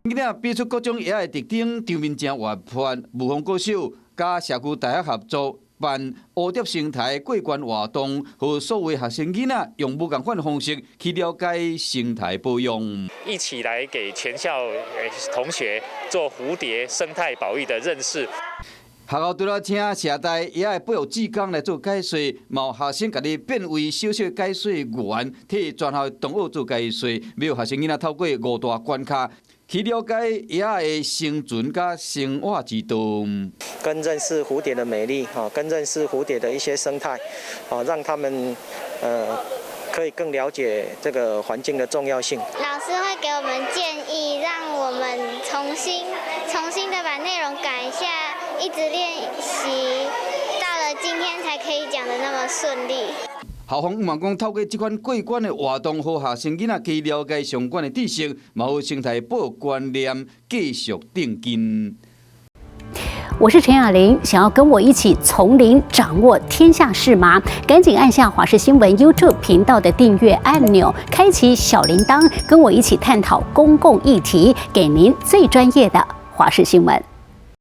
今仔比出各种野的特点，场面正活泼，舞风歌手甲社区大学合作。办蝴蝶生态过关活动，和所有学生囡仔用不同款方式去了解生态保养，一起来给全校同学做蝴蝶生态保育的认识。学校除了请社大也会配合志工来做解说，有学生家己变为小小解说员，替全校同学做解说，要学生囡仔透过5大关卡。去了解野的生存甲生活之道，跟认识蝴蝶的美丽，跟认识蝴蝶的一些生态，让他们可以更了解这个环境的重要性。老师会给我们建议，让我们重新的把内容改一下，一直练习，到了今天才可以讲得那么顺利。校方希望讲透过这款过关的活动，和学生囡仔去了解相关的知识，嘛有生态保育观念继续定根。我是陈雅玲，想要跟我一起从零掌握天下事吗？赶紧按下华视新闻 YouTube 频道的订阅按钮，开启小铃铛，跟我一起探讨公共议题，给您最专业的华视新闻。